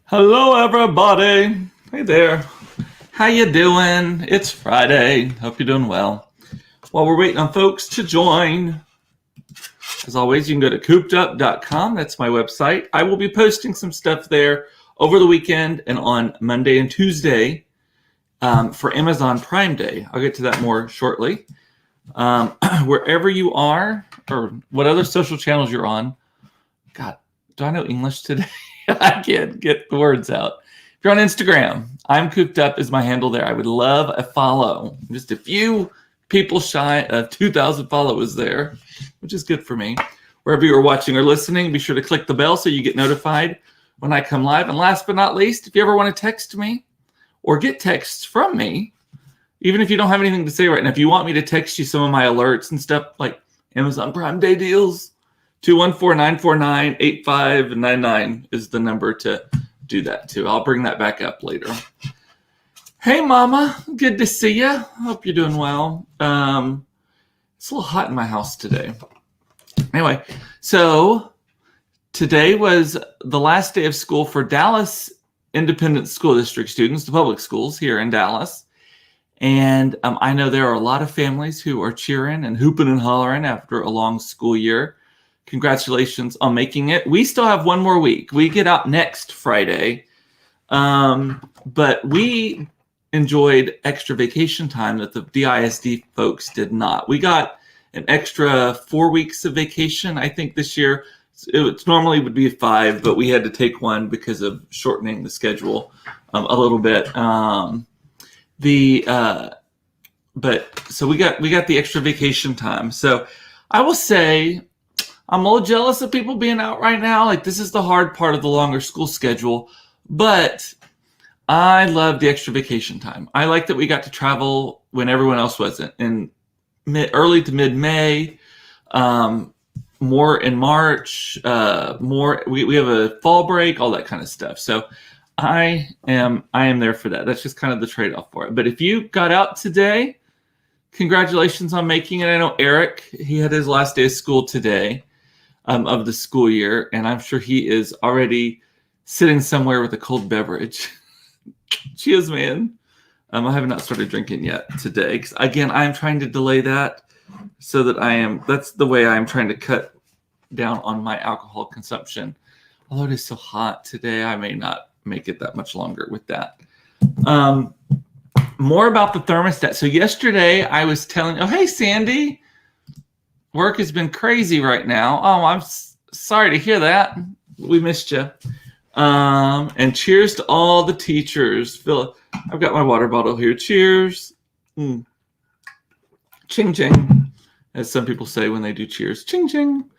Hello, everybody. Hey there. How you doing? It's Friday. Hope you're doing well. While we're waiting on folks to join, as always, you can go to coopedup.com. That's my website. I will be posting some stuff there over the weekend and on Monday and Tuesday for Amazon Prime Day. I'll get to that more shortly. Wherever you are, or what other social channels you're on. God, do I know English today? I can't get the words out. If you're on Instagram, I'm Cooped Up is my handle there. I would love a follow. Just a few people shy of 2,000 followers there, which is good for me. Wherever you are watching or listening, be sure to click the bell so you get notified when I come live. And last but not least, if you ever want to text me or get texts from me, even if you don't have anything to say right now, if you want me to text you some of my alerts and stuff like Amazon Prime Day deals, 214-949-8599 is the number to do that too. I'll bring that back up later. Hey, Mama. Good to see you. Hope you're doing well. It's a little hot in my house today. Anyway, so today was the last day of school for Dallas Independent School District students, the public schools here in Dallas. And I know there are a lot of families who are cheering and hooping and hollering after a long school year. Congratulations on making it. We still have one more week. We get out next Friday. But we enjoyed extra vacation time that the DISD folks did not. We got an extra 4 weeks of vacation, I think, this year. It normally would be 5, but we had to take one because of shortening the schedule a little bit. So we got the extra vacation time. So I will say, I'm a little jealous of people being out right now. Like, this is the hard part of the longer school schedule, but I love the extra vacation time. I like that we got to travel when everyone else wasn't, in early to mid-May, more in March, more. We have a fall break, all that kind of stuff. So I am there for that. That's just kind of the trade-off for it. But if you got out today, congratulations on making it. I know Eric, he had his last day of school today. Of the school year, and I'm sure he is already sitting somewhere with a cold beverage. Cheers, man. I have not started drinking yet today, because again, I'm trying to delay that so that that's the way I'm trying to cut down on my alcohol consumption. Although it is so hot today, I may not make it that much longer with that. More about the thermostat. So yesterday I was oh, hey, Sandy. Work has been crazy right now. Oh, I'm sorry to hear that. We missed you. And cheers to all the teachers. I've got my water bottle here. Cheers. Ching, ching. As some people say when they do cheers. Ching, ching.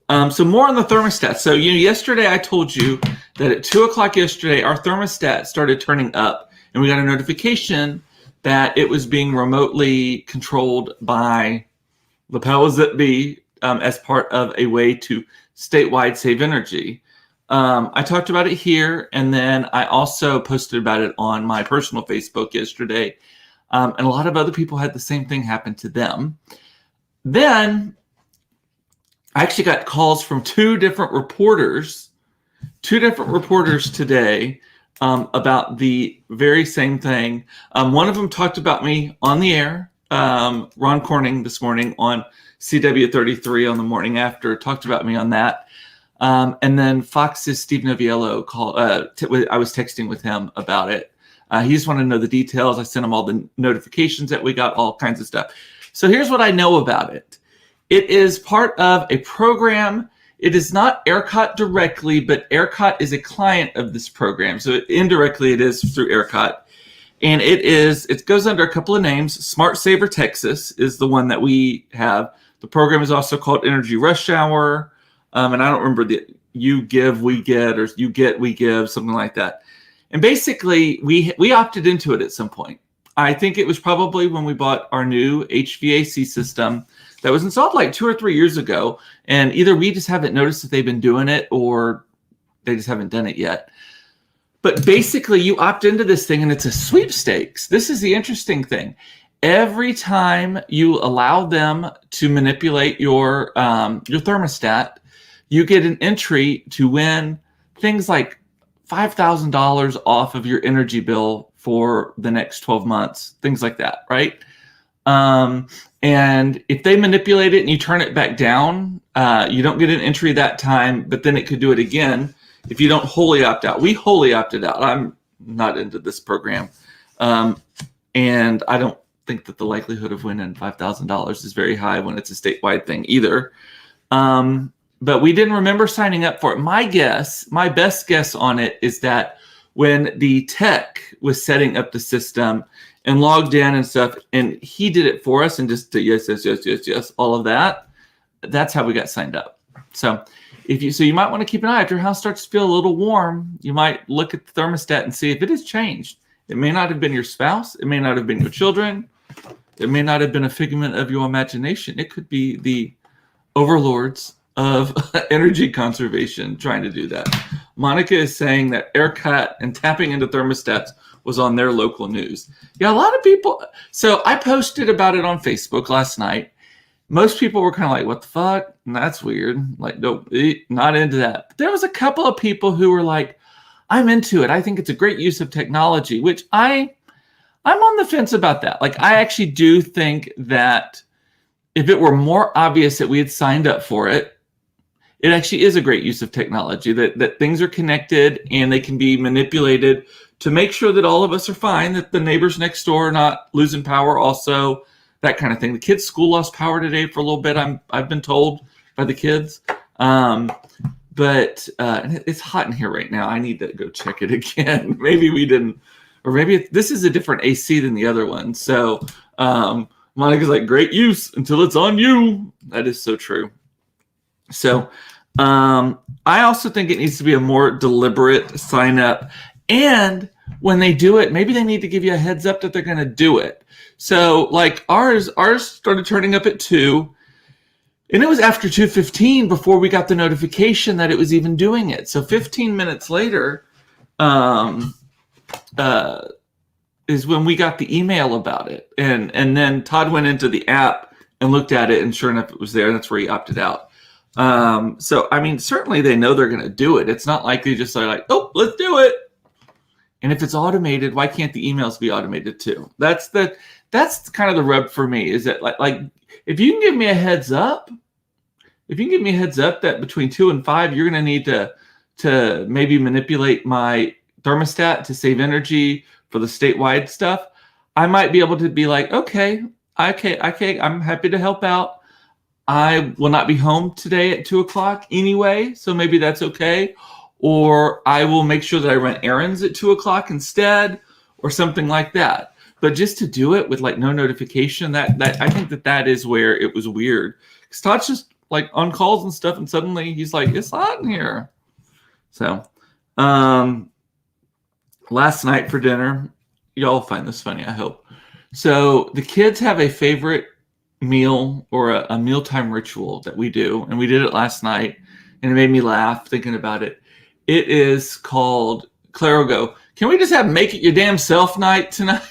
So more on the thermostat. So yesterday I told you that at 2 o'clock yesterday, our thermostat started turning up. And we got a notification that it was being remotely controlled by the powers that be, as part of a way to statewide save energy. I talked about it here, and then I also posted about it on my personal Facebook yesterday. And a lot of other people had the same thing happen to them. Then I actually got calls from two different reporters today about the very same thing. One of them talked about me on the air. Ron Corning this morning on CW33 on the morning after talked about me on that. And then Fox's Steve Noviello called. I was texting with him about it. He just wanted to know the details. I sent him all the notifications that we got, all kinds of stuff. So here's what I know about it. It is part of a program. It is not ERCOT directly, but ERCOT is a client of this program. So indirectly it is through ERCOT. And it goes under a couple of names. Smart Saver Texas is the one that we have. The program is also called Energy Rush Hour. And I don't remember the you give, we get, or you get, we give, something like that. And basically, we opted into it at some point. I think it was probably when we bought our new HVAC system that was installed like 2 or 3 years ago. And either we just haven't noticed that they've been doing it, or they just haven't done it yet. But basically, you opt into this thing, and it's a sweepstakes. This is the interesting thing. Every time you allow them to manipulate your thermostat, you get an entry to win things like $5,000 off of your energy bill for the next 12 months, things like that, right? And if they manipulate it and you turn it back down, you don't get an entry that time, but then it could do it again if you don't wholly opt out. We wholly opted out. I'm not into this program. And I don't think that the likelihood of winning $5,000 is very high when it's a statewide thing either. But we didn't remember signing up for it. My best guess on it is that when the tech was setting up the system and logged in and stuff, and he did it for us and just did yes, all of that, that's how we got signed up. So you might want to keep an eye. If your house starts to feel a little warm, you might look at the thermostat and see if it has changed. It may not have been your spouse. It may not have been your children. It may not have been a figment of your imagination. It could be the overlords of energy conservation trying to do that. Monica is saying that ERCOT and tapping into thermostats was on their local news. Yeah, a lot of people. So I posted about it on Facebook last night. Most people were kind of like, what the fuck? And that's weird. Like, no, not into that. But there was a couple of people who were like, I'm into it. I think it's a great use of technology, which I'm on the fence about that. Like, I actually do think that if it were more obvious that we had signed up for it, it actually is a great use of technology, that things are connected and they can be manipulated to make sure that all of us are fine, that the neighbors next door are not losing power also, that kind of thing. The kids' school lost power today for a little bit, I've been told by the kids. But it's hot in here right now. I need to go check it again. Maybe we didn't, or maybe this is a different AC than the other one. So Monica's like, great use until it's on you. That is so true. So I also think it needs to be a more deliberate sign up. And when they do it, maybe they need to give you a heads up that they're going to do it. So like ours started turning up at 2. And it was after 2:15 before we got the notification that it was even doing it. So 15 minutes later is when we got the email about it. And then Todd went into the app and looked at it, and sure enough, it was there. And that's where he opted out. So, I mean, certainly they know they're going to do it. It's not like they just are like, oh, let's do it. And if it's automated, why can't the emails be automated too? That's kind of the rub for me, is that like if you can give me a heads up, that between 2 and 5, you're going to need to maybe manipulate my thermostat to save energy for the statewide stuff, I might be able to be like, okay, I'm happy to help out. I will not be home today at 2:00 anyway, so maybe that's okay. Or I will make sure that I run errands at 2:00 instead, or something like that. But just to do it with like no notification, that I think that is where it was weird. Because Todd's just like on calls and stuff, and suddenly he's like, it's hot in here. So last night for dinner, y'all find this funny, I hope. So the kids have a favorite meal or a mealtime ritual that we do, and we did it last night, and it made me laugh thinking about it. It is called, Claire will go, can we just have make it your damn self night tonight?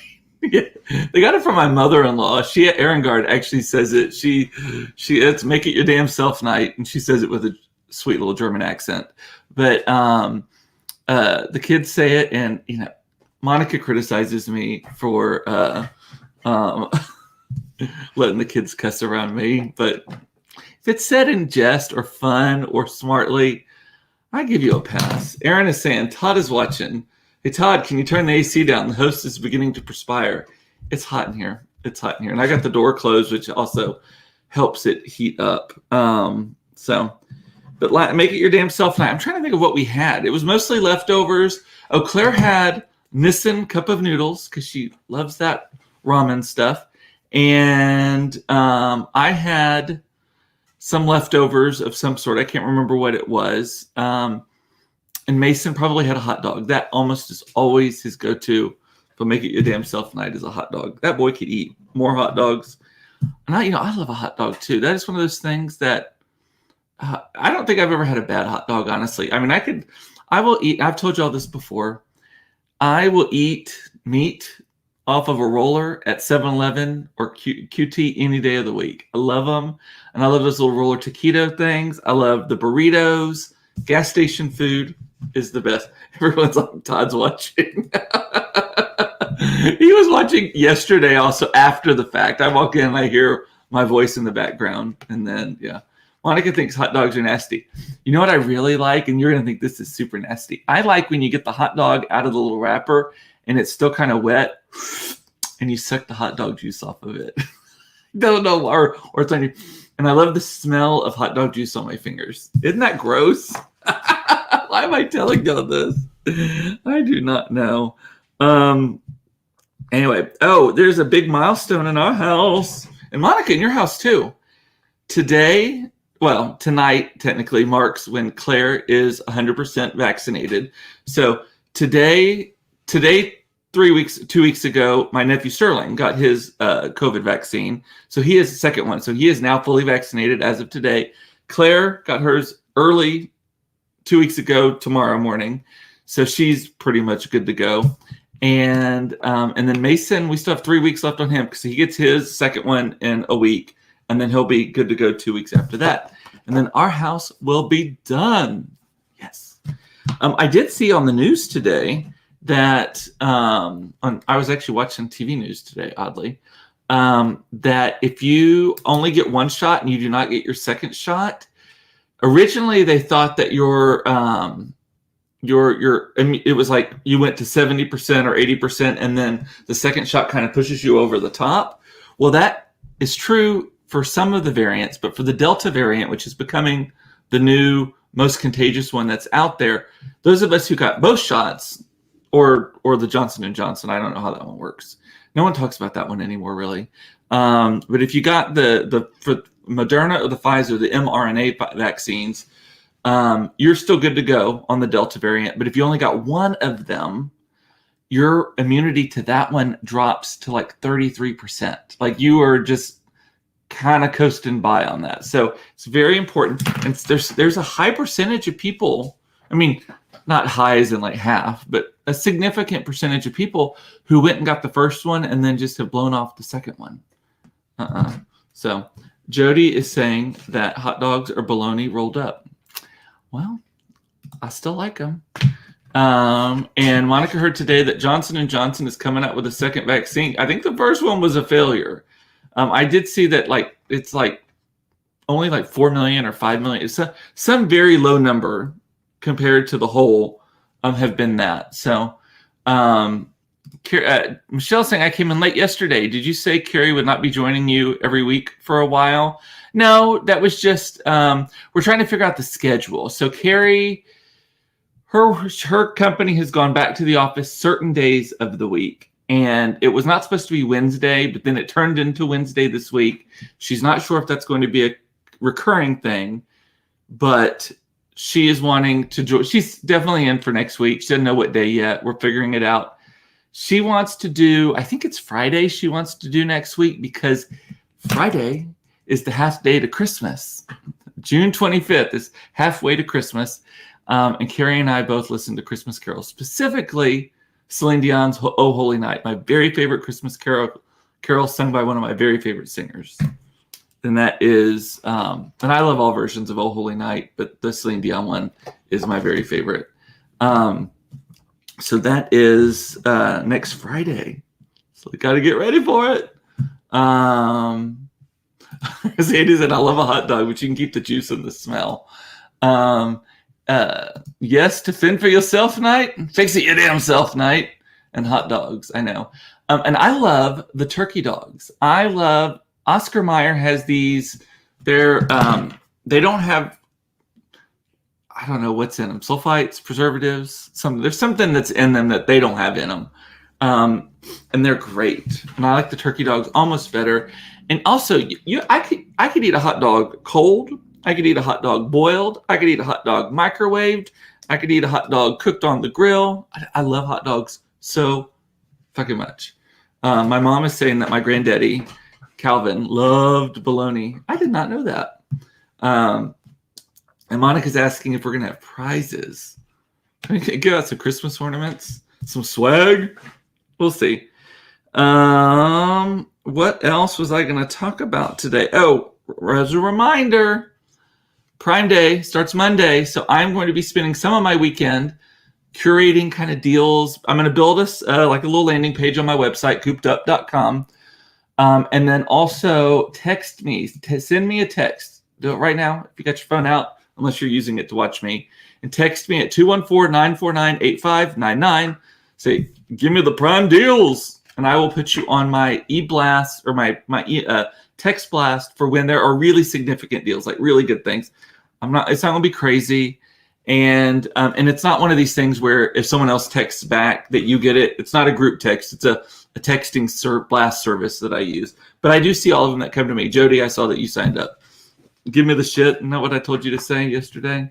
They got it from my mother-in-law. She at Erengard actually says it. It's make it your damn self night, and she says it with a sweet little German accent. But the kids say it, and Monica criticizes me for letting the kids cuss around me. But if it's said in jest or fun or smartly, I give you a pass. Aaron is saying, Todd is watching. Hey, Todd, can you turn the AC down? The host is beginning to perspire. It's hot in here. And I got the door closed, which also helps it heat up. But make it your damn self night. I'm trying to think of what we had. It was mostly leftovers. Oh, Claire had Nissan cup of noodles because she loves that ramen stuff. And I had some leftovers of some sort. I can't remember what it was. And Mason probably had a hot dog. That almost is always his go-to. But make it your damn self night is a hot dog. That boy could eat more hot dogs. And I love a hot dog too. That is one of those things that I don't think I've ever had a bad hot dog, honestly. I mean, I will eat. I've told y'all this before. I will eat meat off of a roller at 7-Eleven or QT any day of the week. I love them. And I love those little roller taquito things. I love the burritos, gas station food. is the best. Everyone's like, Todd's watching. He was watching yesterday also after the fact. I walk in and I hear my voice in the background. And then, yeah. Monica thinks hot dogs are nasty. You know what I really like? And you're going to think this is super nasty. I like when you get the hot dog out of the little wrapper and it's still kind of wet and you suck the hot dog juice off of it. Don't know, or it's on you. And I love the smell of hot dog juice on my fingers. Isn't that gross? Why am I telling y'all this? I do not know. Anyway, there's a big milestone in our house. And Monica, in your house too. Tonight technically marks when Claire is 100% vaccinated. So today, 2 weeks ago, my nephew Sterling got his COVID vaccine. So he has the second one. So he is now fully vaccinated as of today. Claire got hers early 2 weeks ago, tomorrow morning. So she's pretty much good to go. And then Mason, we still have 3 weeks left on him because he gets his second one in a week. And then he'll be good to go 2 weeks after that. And then our house will be done. Yes. I did see on the news today that I was actually watching TV news today, oddly, that if you only get one shot and you do not get your second shot, originally they thought that it was like you went to 70% or 80%, and then the second shot kind of pushes you over the top. Well, that is true for some of the variants, but for the Delta variant, which is becoming the new most contagious one that's out there, those of us who got both shots, or the Johnson & Johnson, I don't know how that one works. No one talks about that one anymore, really. But if you got for Moderna or the Pfizer, the mRNA vaccines, you're still good to go on the Delta variant. But if you only got one of them, your immunity to that one drops to like 33%. Like you are just kind of coasting by on that. So it's very important. And there's a high percentage of people, I mean, not high as in like half, but a significant percentage of people who went and got the first one and then just have blown off the second one. So Jody is saying that hot dogs are bologna rolled up. Well, I still like them. And Monica heard today that Johnson & Johnson is coming out with a second vaccine. I think the first one was a failure. I did see that it's only like 4 million or 5 million. It's some very low number compared to the whole have been that. So Michelle's saying, I came in late yesterday. Did you say Carrie would not be joining you every week for a while? No, that was just, we're trying to figure out the schedule. So Carrie, her company has gone back to the office certain days of the week. And it was not supposed to be Wednesday, but then it turned into Wednesday this week. She's not sure if that's going to be a recurring thing, but she is wanting to join. She's definitely in for next week. She doesn't know what day yet. We're figuring it out. She wants to do, I think it's Friday she wants to do next week, because Friday is the half day to Christmas. June 25th is halfway to Christmas. And Carrie and I both listen to Christmas carols, specifically Celine Dion's Oh Holy Night, my very favorite Christmas carol sung by one of my very favorite singers. And that is, and I love all versions of Oh Holy Night, but the Celine Dion one is my very favorite. So that is next Friday. So we got to get ready for it. Sandy said, I love a hot dog, but you can keep the juice and the smell. Yes to fend for yourself night, fix it your damn self night, and hot dogs. I know. And I love the turkey dogs. I love Oscar Mayer has these. They're they don't have, I don't know what's in them, sulfites, preservatives, there's something that's in them that they don't have in them. And they're great. And I like the turkey dogs almost better. And also I could eat a hot dog cold. I could eat a hot dog boiled. I could eat a hot dog microwaved. I could eat a hot dog cooked on the grill. I love hot dogs so fucking much. My mom is saying that my granddaddy, Calvin, loved bologna. I did not know that. And Monica's asking if we're going to have prizes. Give out some Christmas ornaments, some swag. We'll see. What else was I going to talk about today? Oh, as a reminder, Prime Day starts Monday, so I'm going to be spending some of my weekend curating kind of deals. I'm going to build us like a little landing page on my website, coopedup.com. And then also text me, send me a text. Do it right now if you got your phone out, unless you're using it to watch me. And text me at 214-949-8599. Say, give me the prime deals. And I will put you on my e-blast or my text blast for when there are really significant deals, like really good things. It's not going to be crazy. And it's not one of these things where if someone else texts back that you get it. It's not a group text. It's a texting blast service that I use. But I do see all of them that come to me. Jody, I saw that you signed up. Give me the shit. Isn't that what I told you to say yesterday?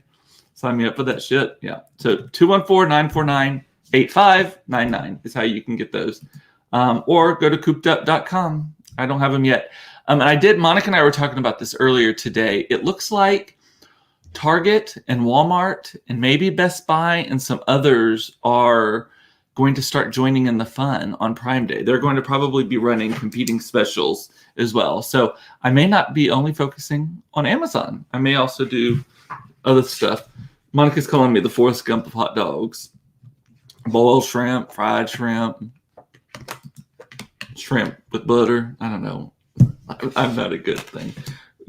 Sign me up for that shit. Yeah. So 214-949-8599 is how you can get those. Or go to coopedup.com. I don't have them yet. And Monica and I were talking about this earlier today. It looks like Target and Walmart and maybe Best Buy and some others are going to start joining in the fun on Prime Day. They're going to probably be running competing specials as well. So I may not be only focusing on Amazon. I may also do other stuff. Monica's calling me the Forrest Gump of hot dogs. Boiled shrimp, fried shrimp, shrimp with butter. I don't know. I'm not a good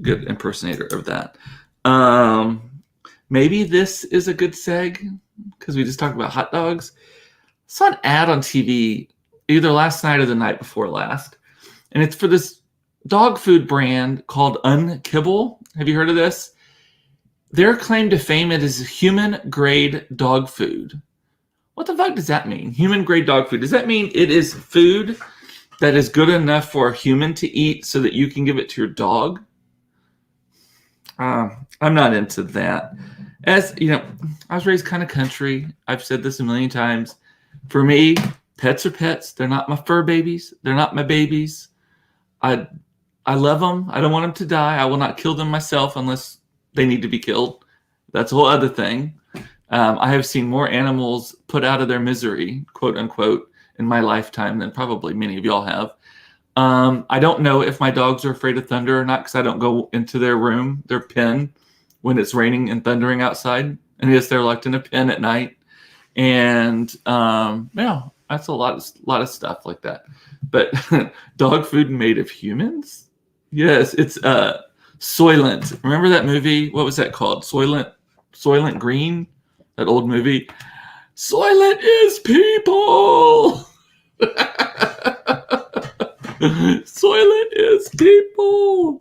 impersonator of that. Maybe this is a good seg because we just talked about hot dogs. I saw an ad on TV either last night or the night before last, and it's for this dog food brand called Unkibble. Have you heard of this? Their claim to fame is human grade dog food. What the fuck does that mean? Human grade dog food. Does that mean it is food that is good enough for a human to eat so that you can give it to your dog? I'm not into that. As you know, I was raised kind of country. I've said this a million times. For me, pets are pets. They're not my fur babies. They're not my babies. I love them. I don't want them to die. I will not kill them myself unless they need to be killed. That's a whole other thing. I have seen more animals put out of their misery, quote unquote, in my lifetime than probably many of y'all have. I don't know if my dogs are afraid of thunder or not because I don't go into their room, their pen, when it's raining and thundering outside. And yes, they're locked in a pen at night. And that's a lot of stuff like that. But dog food made of humans? Yes, it's Soylent. Remember that movie? What was that called? Soylent Green? That old movie? Soylent is people! Soylent is people.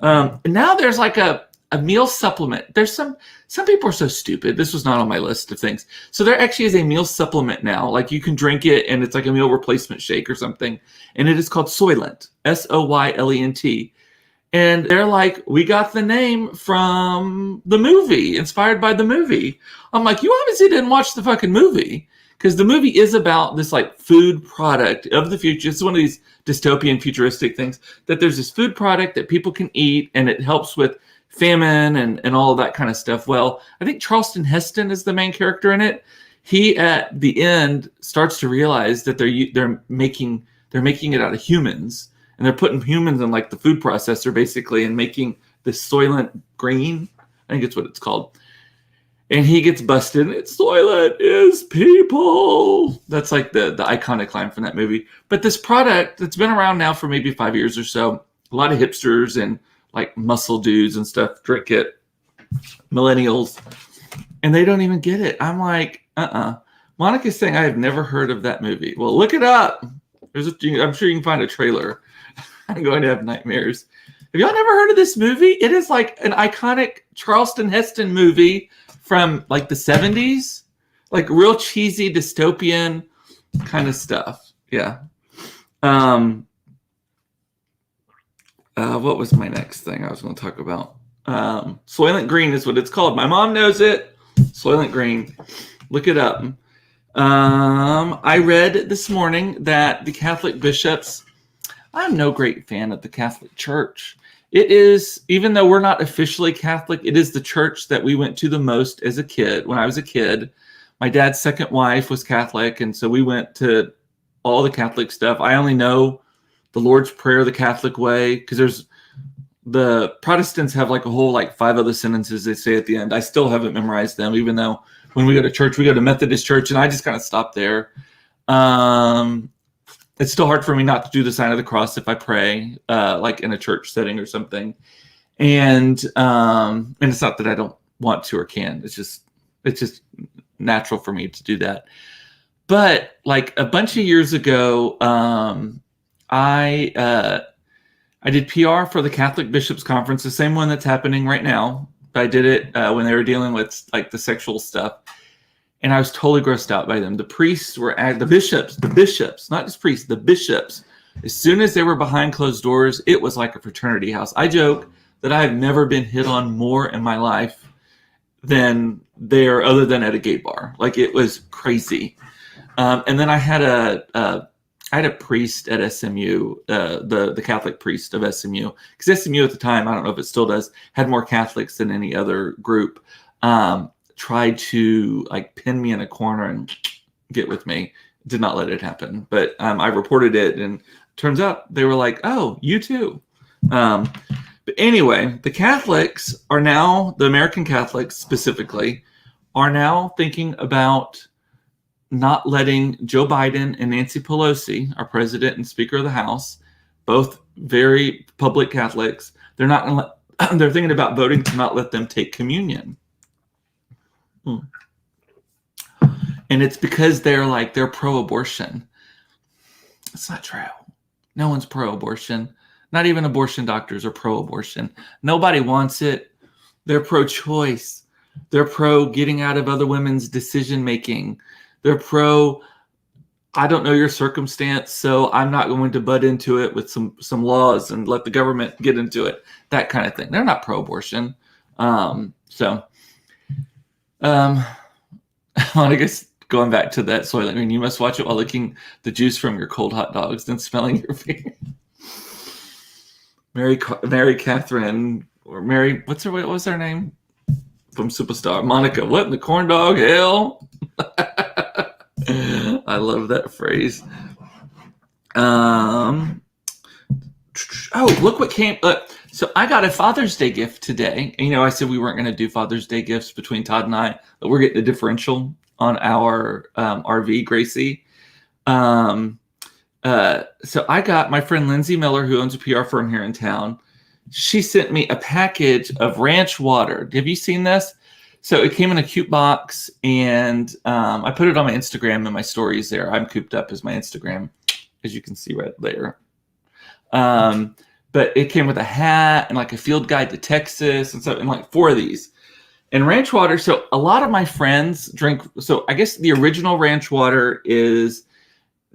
And now there's like a meal supplement. There's some people are so stupid. This was not on my list of things. So there actually is a meal supplement now. Like you can drink it and it's like a meal replacement shake or something. And it is called Soylent, Soylent. And they're like, we got the name from the movie, inspired by the movie. I'm like, you obviously didn't watch the fucking movie. Because the movie is about this like food product of the future. It's one of these dystopian futuristic things that there's this food product that people can eat and it helps with famine and all of that kind of stuff. Well, I think Charleston Heston is the main character in it. He at the end starts to realize that they're making it out of humans and they're putting humans in like the food processor basically and making this Soylent Green. I think it's what it's called. And he gets busted. It's Soylent is people. That's like the iconic line from that movie. But this product that's been around now for maybe 5 years or so, a lot of hipsters and like muscle dudes and stuff drink it, millennials, and they don't even get it. I'm like, Monica's saying I have never heard of that movie. Well, look it up. I'm sure you can find a trailer. I'm going to have nightmares. Have y'all never heard of this movie? It is like an iconic Charleston Heston movie from like the 70s, like real cheesy dystopian kind of stuff. Yeah. What was my next thing I was going to talk about? Soylent Green is what it's called. My mom knows it. Soylent Green. Look it up. I read this morning that the Catholic bishops, I'm no great fan of the Catholic Church. It is, even though we're not officially Catholic, it is the church that we went to the most as a kid. When I was a kid, my dad's second wife was Catholic, and so we went to all the Catholic stuff. I only know the Lord's Prayer the Catholic way because there's the Protestants have like a whole like 5 other sentences they say at the end. I still haven't memorized them, even though when we go to church, we go to Methodist church, and I just kind of stop there. It's still hard for me not to do the sign of the cross if I pray, like in a church setting or something. And it's not that I don't want to or can. It's just natural for me to do that. But like a bunch of years ago, I did PR for the Catholic Bishops Conference, the same one that's happening right now. But I did it when they were dealing with like the sexual stuff. And I was totally grossed out by them. The priests were the bishops, not just priests, the bishops. As soon as they were behind closed doors, it was like a fraternity house. I joke that I have never been hit on more in my life than there, other than at a gay bar. Like, it was crazy. And then I had a priest at SMU, the Catholic priest of SMU, because SMU at the time, I don't know if it still does, had more Catholics than any other group. Tried to like pin me in a corner and get with me. Did not let it happen, but I reported it, and turns out they were like, "Oh, you too." But anyway, the Catholics are now, the American Catholics specifically, are now thinking about not letting Joe Biden and Nancy Pelosi, our president and Speaker of the House, both very public Catholics, they're thinking about voting to not let them take communion. And it's because they're pro-abortion. It's not true. No one's pro-abortion. Not even abortion doctors are pro-abortion. Nobody wants it. They're pro-choice. They're pro getting out of other women's decision-making. They're pro, I don't know your circumstance, so I'm not going to butt into it with some laws and let the government get into it. That kind of thing. They're not pro-abortion. I guess going back to that soy lemon, you must watch it while licking the juice from your cold hot dogs, then smelling your finger. Mary Catherine, or Mary, what was her name? From Superstar. Monica, what in the corn dog hell? I love that phrase. Oh, look what came. So I got a Father's Day gift today. And, I said we weren't going to do Father's Day gifts between Todd and I, but we're getting a differential on our RV, Gracie. So I got my friend Lindsay Miller, who owns a PR firm here in town. She sent me a package of ranch water. Have you seen this? So it came in a cute box, and I put it on my Instagram and my stories there. I'm cooped up as my Instagram, as you can see right there. But it came with a hat and like a field guide to Texas and stuff, and like 4 of these. And ranch water, so a lot of my friends drink, so I guess the original ranch water is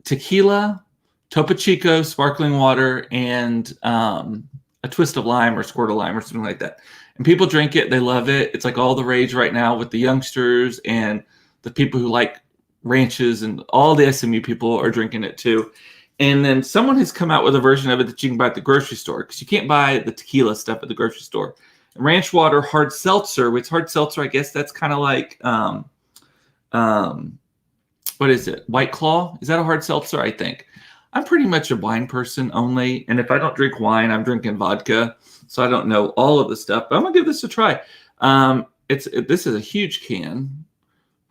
tequila, Topo Chico, sparkling water, and a twist of lime or squirt of lime or something like that. And people drink it, they love it. It's like all the rage right now with the youngsters and the people who like ranches, and all the SMU people are drinking it too. And then someone has come out with a version of it that you can buy at the grocery store, because you can't buy the tequila stuff at the grocery store. Ranch water hard seltzer, which hard seltzer, I guess that's kind of like, what is it? White Claw? Is that a hard seltzer? I think. I'm pretty much a wine person only. And if I don't drink wine, I'm drinking vodka. So I don't know all of the stuff, but I'm going to give this a try. This is a huge can,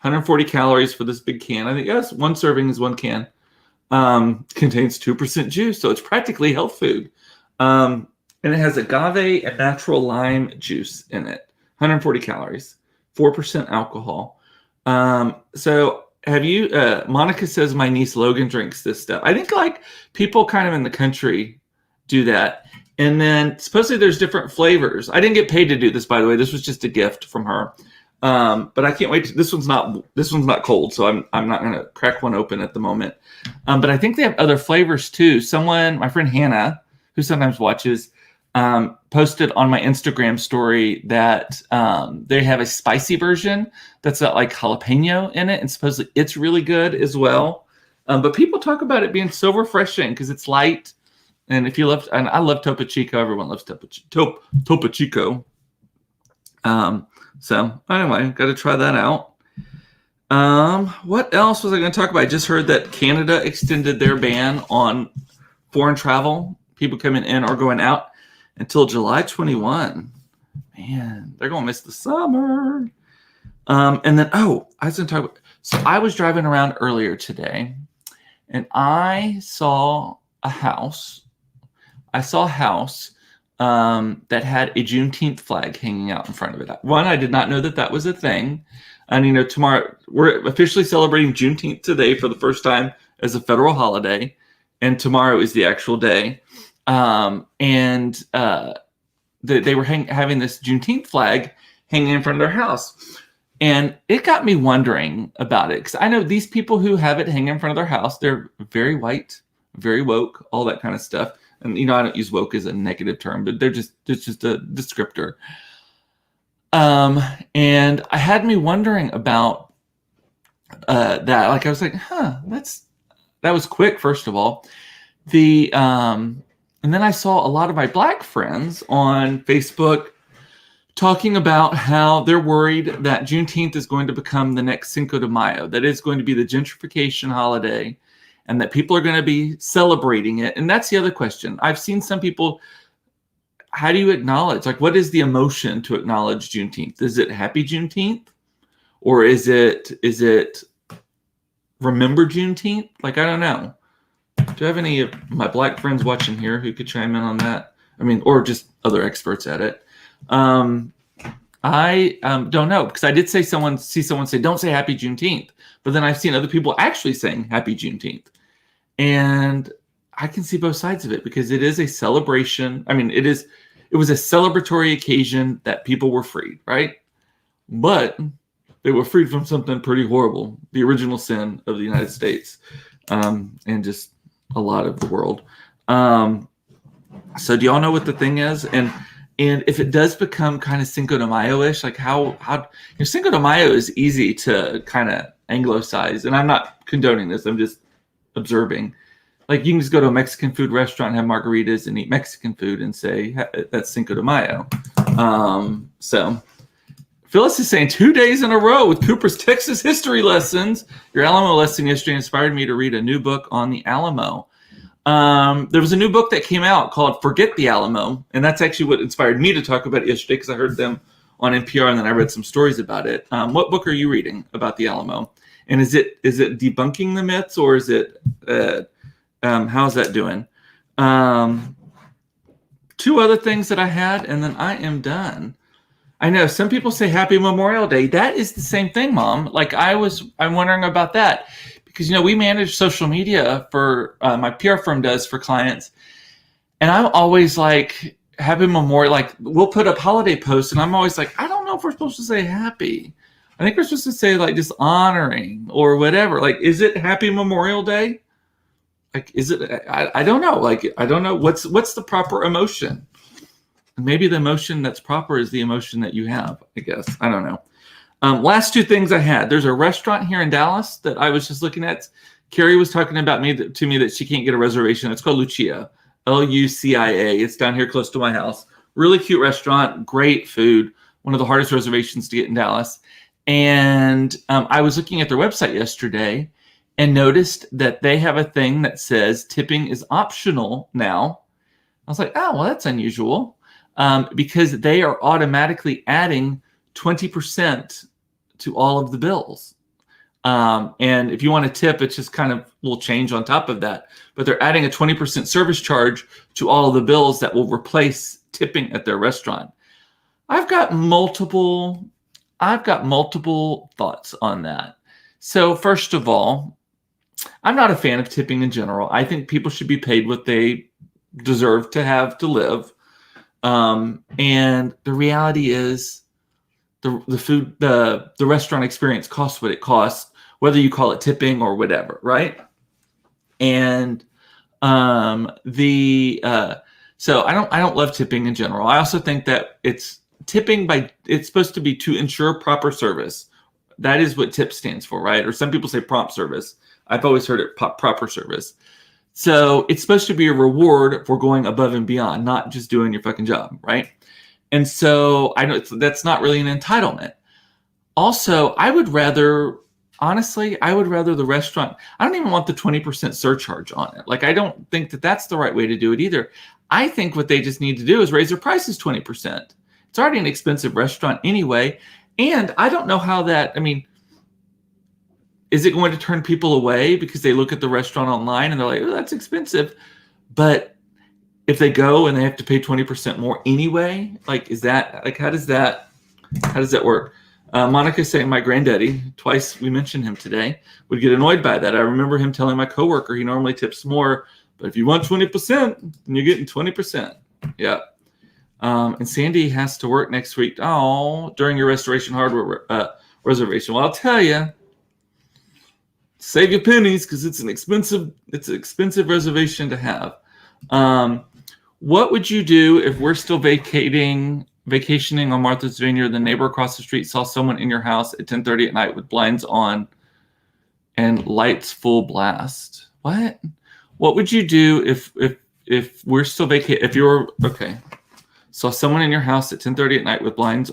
140 calories for this big can. I think, yes, one serving is 1 can. Contains 2% juice, so it's practically health food. And it has agave and natural lime juice in it. 140 calories, 4% alcohol. So have you, Monica says my niece Logan drinks this stuff. I think like people kind of in the country do that. And then supposedly there's different flavors. I didn't get paid to do this, by the way. This was just a gift from her. But I can't wait. This one's not cold, so I'm not going to crack one open at the moment. But I think they have other flavors too. My friend Hannah, who sometimes watches, posted on my Instagram story that they have a spicy version that's got like jalapeno in it, and supposedly it's really good as well. But people talk about it being so refreshing because it's light. And if you love, and I love Topo Chico. Everyone loves Topo Chico. So anyway, got to try that out. What else was I going to talk about? I just heard that Canada extended their ban on foreign travel, people coming in or going out. until July 21. Man, they're going to miss the summer. And then, I was going to talk about, so I was driving around earlier today and I saw a house. That had a Juneteenth flag hanging out in front of it. One, I did not know that was a thing. And, tomorrow, we're officially celebrating Juneteenth today for the first time as a federal holiday. And tomorrow is the actual day. They were having this Juneteenth flag hanging in front of their house. And it got me wondering about it. Because I know these people who have it hanging in front of their house, they're very white, very woke, all that kind of stuff. And, I don't use woke as a negative term, but it's just a descriptor. And I had me wondering about that. Like, I was like, that was quick, first of all. And then I saw a lot of my Black friends on Facebook talking about how they're worried that Juneteenth is going to become the next Cinco de Mayo, that it's going to be the gentrification holiday, and that people are going to be celebrating it. And that's the other question. I've seen some people, how do you acknowledge? Like, what is the emotion to acknowledge Juneteenth? Is it Happy Juneteenth? Or is it Remember Juneteenth? Like, I don't know. Do I have any of my Black friends watching here who could chime in on that? I mean, or just other experts at it. I don't know, because I did see someone say, don't say Happy Juneteenth. But then I've seen other people actually saying Happy Juneteenth. And I can see both sides of it, because it is a celebration. I mean, it was a celebratory occasion that people were freed, right? But they were freed from something pretty horrible, the original sin of the United States, and just a lot of the world. So do y'all know what the thing is? And if it does become kind of Cinco de Mayo-ish, like how Cinco de Mayo is easy to kind of anglicize, and I'm not condoning this, I'm just observing. Like, you can just go to a Mexican food restaurant, have margaritas, and eat Mexican food and say, that's Cinco de Mayo. So Phyllis is saying 2 days in a row with Cooper's Texas history lessons. Your Alamo lesson yesterday inspired me to read a new book on the Alamo. There was a new book that came out called Forget the Alamo, and that's actually what inspired me to talk about it yesterday, because I heard them on NPR and then I read some stories about it. What book are you reading about the Alamo? And is it debunking the myths, or is it how's that doing? Two other things that I had, and then I am done. I know some people say Happy Memorial Day. That is the same thing, Mom. Like, I'm wondering about that. Because, we manage social media for my PR firm does for clients. And I'm always like, Happy Memorial, like, we'll put up holiday posts. And I'm always like, I don't know if we're supposed to say happy. I think we're supposed to say, like, just honoring or whatever. Like, is it Happy Memorial Day? Like, is it? I don't know. Like, I don't know. What's the proper emotion? Maybe the emotion that's proper is the emotion that you have, I guess. I don't know. Last two things I had. There's a restaurant here in Dallas that I was just looking at. Carrie was talking about to me that she can't get a reservation. It's called Lucia, Lucia. It's down here close to my house. Really cute restaurant, great food. One of the hardest reservations to get in Dallas. And I was looking at their website yesterday and noticed that they have a thing that says tipping is optional now. I was like, oh, well, that's unusual, because they are automatically adding 20% to all of the bills. And if you want to tip, it's just kind of a little change on top of that. But they're adding a 20% service charge to all of the bills that will replace tipping at their restaurant. I've got multiple thoughts on that. So first of all, I'm not a fan of tipping in general. I think people should be paid what they deserve to have to live. And the reality is the food, the restaurant experience costs what it costs, whether you call it tipping or whatever, right? And so I don't love tipping in general. I also think that it's supposed to be to ensure proper service. That is what tip stands for, right? Or some people say prompt service. I've always heard it proper service. So it's supposed to be a reward for going above and beyond, not just doing your fucking job, right? And so I know that's not really an entitlement. Also, I would rather the restaurant, I don't even want the 20% surcharge on it. Like, I don't think that that's the right way to do it either. I think what they just need to do is raise their prices 20%. It's already an expensive restaurant anyway. And I don't know how that, I mean, is it going to turn people away because they look at the restaurant online and they're like, oh, that's expensive. But if they go and they have to pay 20% more anyway, like, is that, like, how does that work? Monica's saying my granddaddy, twice we mentioned him today, would get annoyed by that. I remember him telling my coworker he normally tips more, but if you want 20%, then you're getting 20%. Yeah. And Sandy has to work next week. Oh, during your restoration hardware reservation. Well, I'll tell you, save your pennies because it's an expensive reservation to have. What would you do if we're still vacationing on Martha's Vineyard? The neighbor across the street saw someone in your house at 10:30 at night with blinds on and lights full blast. What would you do if we're still vacating? If you're okay, saw someone in your house at 10:30 at night with blinds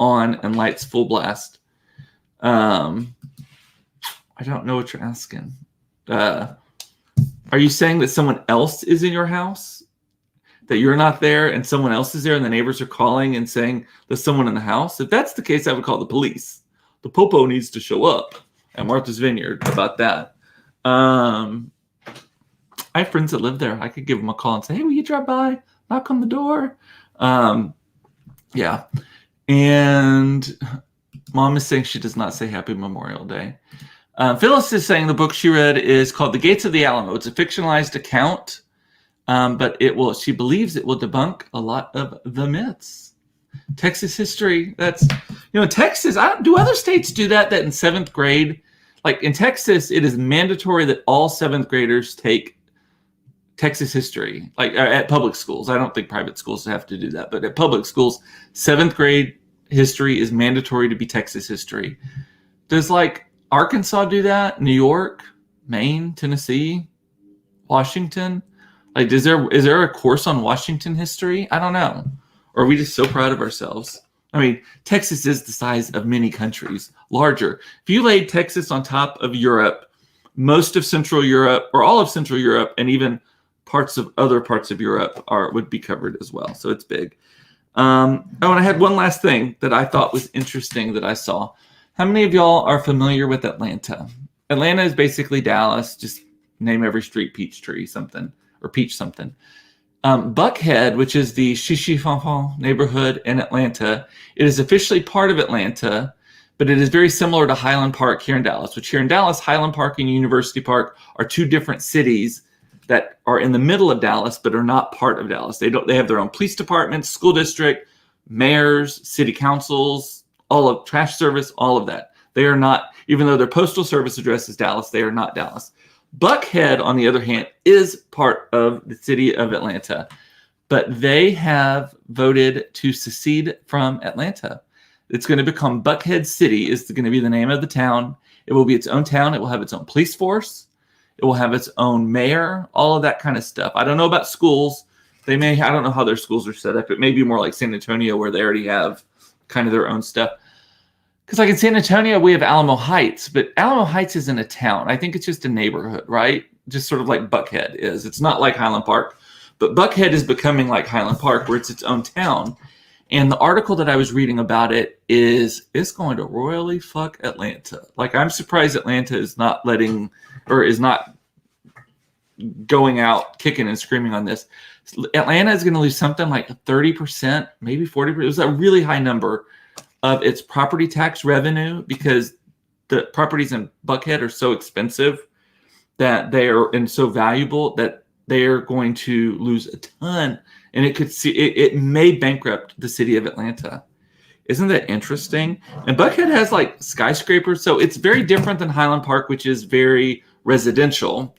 on and lights full blast. I don't know what you're asking. Are you saying that someone else is in your house? That you're not there and someone else is there and the neighbors are calling and saying there's someone in the house? If that's the case, I would call the police. The popo needs to show up at Martha's Vineyard about that. I have friends that live there. I could give them a call and say, hey, will you drop by? Knock on the door. Yeah. And Mom is saying she does not say Happy Memorial Day. Phyllis is saying the book she read is called The Gates of the Alamo. It's a fictionalized account. But she believes it will debunk a lot of the myths. Texas history, that's, Texas, do other states do that in 7th grade? Like in Texas, it is mandatory that all 7th graders take Texas history, like at public schools. I don't think private schools have to do that, but at public schools, 7th grade history is mandatory to be Texas history. Does like Arkansas do that? New York, Maine, Tennessee, Washington? Like, is there a course on Washington history? I don't know. Or are we just so proud of ourselves? I mean, Texas is the size of many countries, larger. If you laid Texas on top of Europe, most of Central Europe, or all of Central Europe, and even other parts of Europe would be covered as well. So it's big. And I had one last thing that I thought was interesting that I saw. How many of y'all are familiar with Atlanta? Atlanta is basically Dallas. Just name every street Peachtree something. Or Peach something. Buckhead, which is the Shishi Fanfan neighborhood in Atlanta, it is officially part of Atlanta, but it is very similar to Highland Park here in Dallas, which here in Dallas, Highland Park and University Park are two different cities that are in the middle of Dallas, but are not part of Dallas. They have their own police departments, school district, mayors, city councils, all of trash service, all of that. They are not, even though their postal service address is Dallas, they are not Dallas. Buckhead, on the other hand, is part of the city of Atlanta, but they have voted to secede from Atlanta. It's going to become Buckhead City is going to be the name of the town. It will be its own town. It will have its own police force. It will have its own mayor, all of that kind of stuff. I don't know about schools. I don't know how their schools are set up. It may be more like San Antonio where they already have kind of their own stuff. Because like in San Antonio, we have Alamo Heights, but Alamo Heights isn't a town. I think it's just a neighborhood, right? Just sort of like Buckhead is. It's not like Highland Park, but Buckhead is becoming like Highland Park where it's its own town. And the article that I was reading about it is it's going to royally fuck Atlanta. Like I'm surprised Atlanta is not is not going out kicking and screaming on this. Atlanta is going to lose something like 30%, maybe 40%. It was a really high number of its property tax revenue because the properties in Buckhead are so expensive that and so valuable that they are going to lose a ton, and it may bankrupt the city of Atlanta. Isn't that interesting? And Buckhead has like skyscrapers, so it's very different than Highland Park, which is very residential.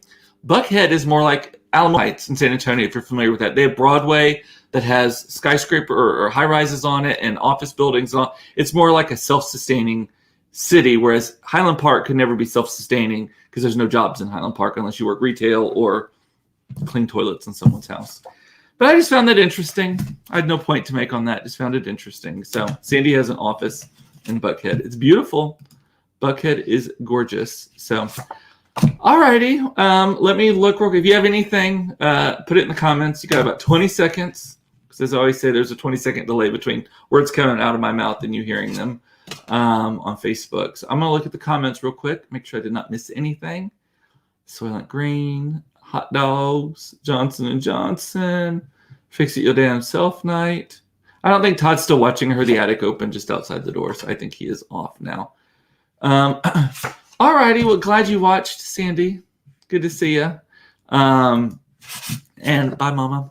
Buckhead is more like Alamo Heights in San Antonio, if you're familiar with that. They have Broadway that has skyscraper or high rises on it and office buildings. It's more like a self-sustaining city, whereas Highland Park could never be self-sustaining because there's no jobs in Highland Park unless you work retail or clean toilets in someone's house. But I just found that interesting. I had no point to make on that. Just found it interesting. So Sandy has an office in Buckhead. It's beautiful. Buckhead is gorgeous. So Alrighty. Let me look real quick. If you have anything, put it in the comments. You got about 20 seconds. Because as I always say, there's a 20-second delay between words coming out of my mouth and you hearing them on Facebook. So I'm going to look at the comments real quick. Make sure I did not miss anything. Soylent Green, hot dogs, Johnson & Johnson, fix it your damn self night. I don't think Todd's still watching. I heard the attic open just outside the door, so I think he is off now. Alrighty, well, glad you watched, Sandy. Good to see you. And bye, Mama.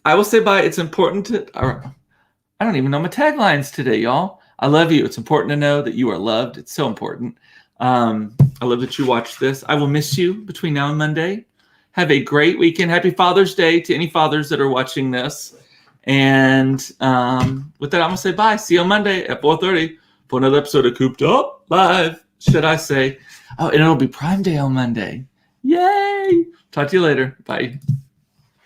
I will say bye. It's important to... I don't even know my taglines today, y'all. I love you. It's important to know that you are loved. It's so important. I love that you watched this. I will miss you between now and Monday. Have a great weekend. Happy Father's Day to any fathers that are watching this. And with that, I'm going to say bye. See you on Monday at 4:30 for another episode of Cooped Up Live. Should I say? Oh, and it'll be Prime Day on Monday. Yay! Talk to you later. Bye.